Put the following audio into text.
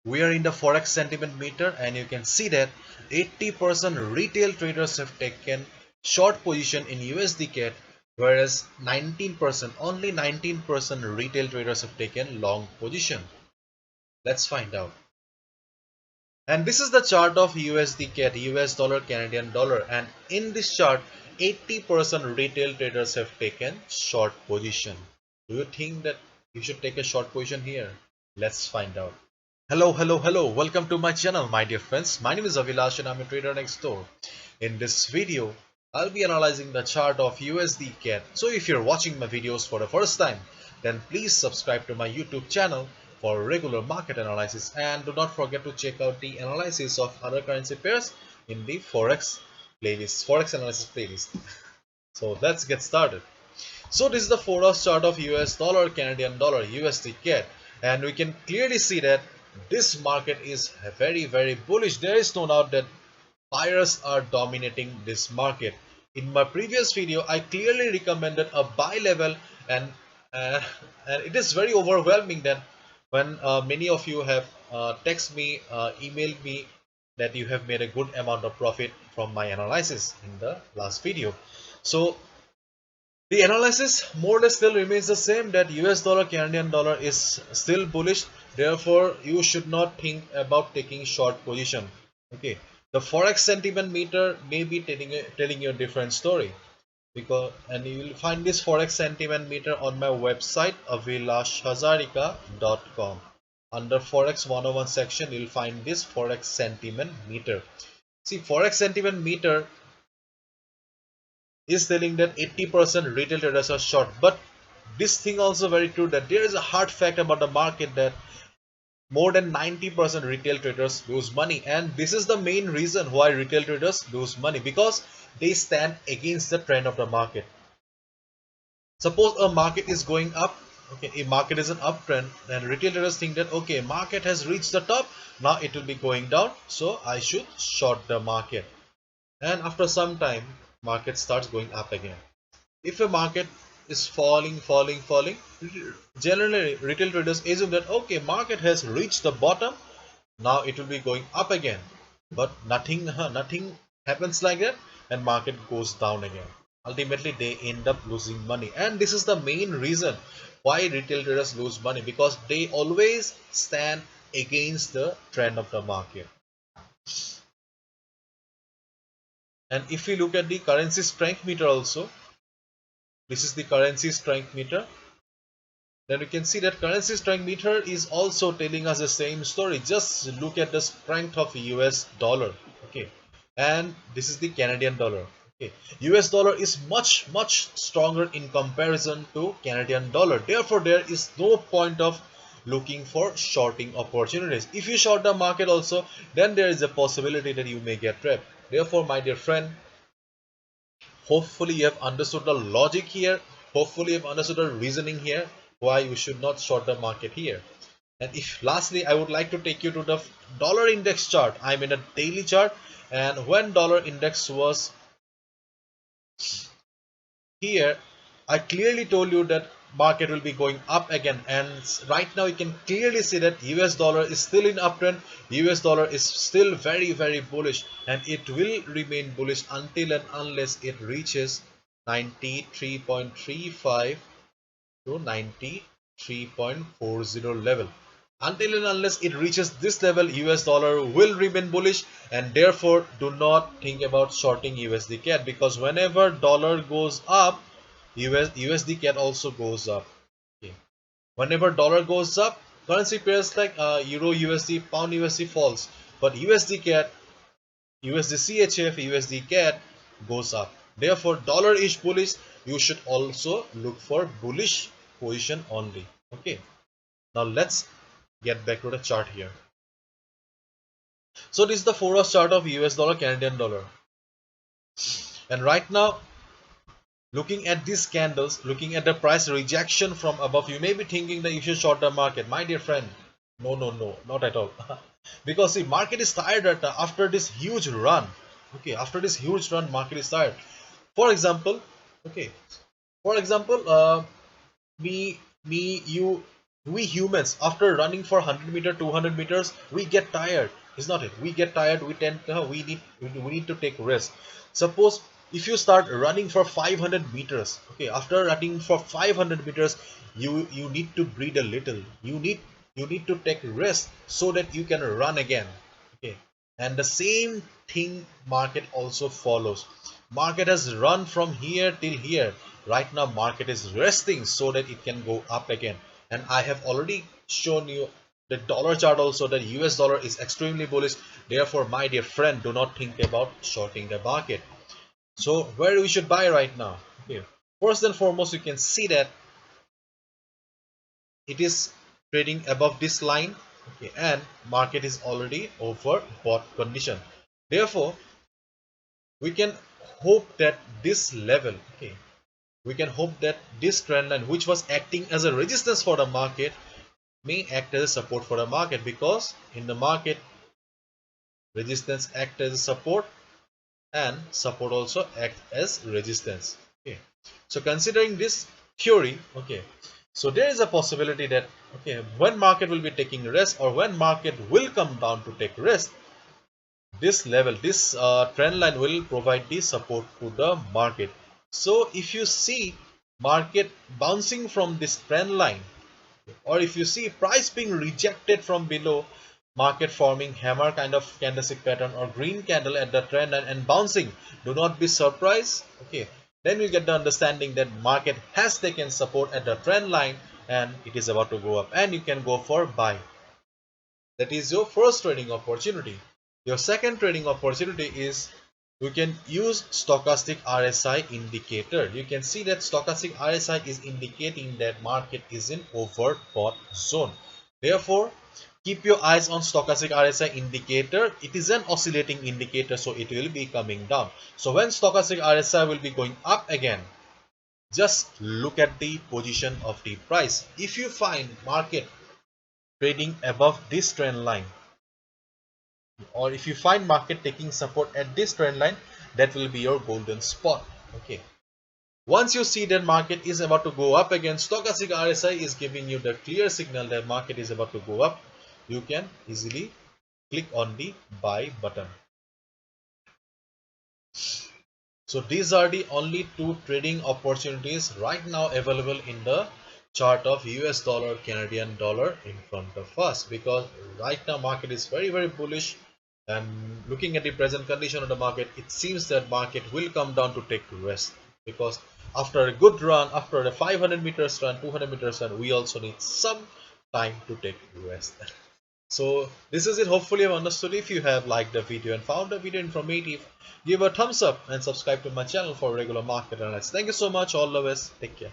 We are in the Forex sentiment meter, and you can see that 80% retail traders have taken short position in USD CAD, whereas 19%, only 19% retail traders have taken long position. Let's find out. And this is the chart of USD CAD, US dollar, Canadian dollar, and in this chart 80% retail traders have taken short position. Do you think that you should take a short position here? Let's find out. Hello, welcome to my channel, my dear friends. My name is Avilash and I'm a trader next door. In this video, I'll be analyzing the chart of USD CAD. So if you're watching my videos for the first time, then please subscribe to my YouTube channel for regular market analysis, and do not forget to check out the analysis of other currency pairs in the Forex analysis playlist. So let's get started. So this is the 4-hour chart of US dollar, Canadian dollar, USD CAD, and we can clearly see that this market is very bullish. There is no doubt that buyers are dominating this market. In my previous video, I clearly recommended a buy level, and uh, and it is very overwhelming that when many of you have text me, emailed me that you have made a good amount of profit from my analysis in the last video. So the analysis more or less still remains the same, that US dollar, Canadian dollar is still bullish. Therefore, you should not think about taking short position. Okay, the Forex sentiment meter may be telling you a different story, because and you will find this Forex sentiment meter on my website avilashhazarika.com. Under Forex 101 section, you'll find this Forex sentiment meter. See, Forex sentiment meter is telling that 80% retail traders are short, but this thing also very true that there is a hard fact about the market that more than 90% retail traders lose money, and this is the main reason why retail traders lose money, because they stand against the trend of the market. Suppose a market is going up, okay, a market is an uptrend, then retail traders think that okay, market has reached the top, now it will be going down, so I should short the market. And after some time, market starts going up again. If a market is falling, generally retail traders assume that okay, market has reached the bottom, now it will be going up again. But nothing happens like that, and market goes down again. Ultimately, they end up losing money, and this is the main reason why retail traders lose money, because they always stand against the trend of the market. And if we look at the currency strength meter also, this is the currency strength meter, then we can see that currency strength meter is also telling us the same story. Just look at the strength of US dollar, okay, and this is the Canadian dollar. Okay, US dollar is much stronger in comparison to Canadian dollar. Therefore, there is no point of looking for shorting opportunities. If you short the market also, then there is a possibility that you may get trapped. Therefore, my dear friend, hopefully you have understood the logic here. Hopefully you have understood the reasoning here why you should not short the market here. And if lastly, I would like to take you to the dollar index chart. I'm in a daily chart, and when dollar index was here, I clearly told you that market will be going up again, and right now you can clearly see that US dollar is still in uptrend. US dollar is still very bullish, and it will remain bullish until and unless it reaches 93.35 to 93.40 level. Until and unless it reaches this level, US dollar will remain bullish, and therefore do not think about shorting USD CAD, because whenever dollar goes up, USD CAD also goes up. Okay. Whenever dollar goes up, currency pairs like Euro USD, Pound USD falls, but USD CAD, USD CHF, USD CAD goes up. Therefore, dollar is bullish. You should also look for bullish position only. Okay. Now let's get back to the chart here. So this is the 4-hour chart of US dollar, Canadian dollar. And right now, looking at these candles, looking at the price rejection from above, you may be thinking that you should short the market. My dear friend, no, not at all. Because see, market is tired after this huge run. Okay, after this huge run, market is tired. For example, okay, for example, me, you We humans, after running for 100 meter, 200 meters, we get tired, is not it? We get tired. We tend we need to take rest. Suppose if you start running for 500 meters, okay, after running for 500 meters, you need to breathe a little. You need to take rest so that you can run again. Okay, and the same thing market also follows. Market has run from here till here. Right now market is resting so that it can go up again. And I have already shown you the dollar chart also, that US dollar is extremely bullish. Therefore, my dear friend, do not think about shorting the market. So where we should buy right now? Okay, first and foremost, you can see that it is trading above this line. Okay, and market is already overbought condition. Therefore, we can hope that this level, okay, we can hope that this trend line, which was acting as a resistance for the market, may act as a support for the market, because in the market resistance act as a support and support also act as resistance. Okay, so considering this theory, okay, so there is a possibility that, okay, when market will be taking rest, or when market will come down to take rest, this level, this trend line will provide the support to the market. So if you see market bouncing from this trend line, or if you see price being rejected from below, market forming hammer kind of candlestick pattern or green candle at the trend line and bouncing, do not be surprised. Okay, then you get the understanding that market has taken support at the trend line and it is about to go up, and you can go for buy. That is your first trading opportunity. Your second trading opportunity is, you can use stochastic RSI indicator. You can see that stochastic RSI is indicating that market is in overbought zone. Therefore, keep your eyes on stochastic RSI indicator. It is an oscillating indicator, so it will be coming down. So when stochastic RSI will be going up again, just look at the position of the price. If you find market trading above this trend line, or if you find market taking support at this trend line, that will be your golden spot. Okay, once you see that market is about to go up again, stochastic RSI is giving you the clear signal that market is about to go up, you can easily click on the buy button. So these are the only two trading opportunities right now available in the chart of US dollar, Canadian dollar in front of us, because right now market is very bullish, and looking at the present condition of the market, it seems that market will come down to take rest, because after a good run, after a 500 meters run, 200 meters run, we also need some time to take rest. So this is it. Hopefully you have understood. If you have liked the video and found the video informative, give a thumbs up and subscribe to my channel for regular market analysis. Thank you so much. All the best. Take care.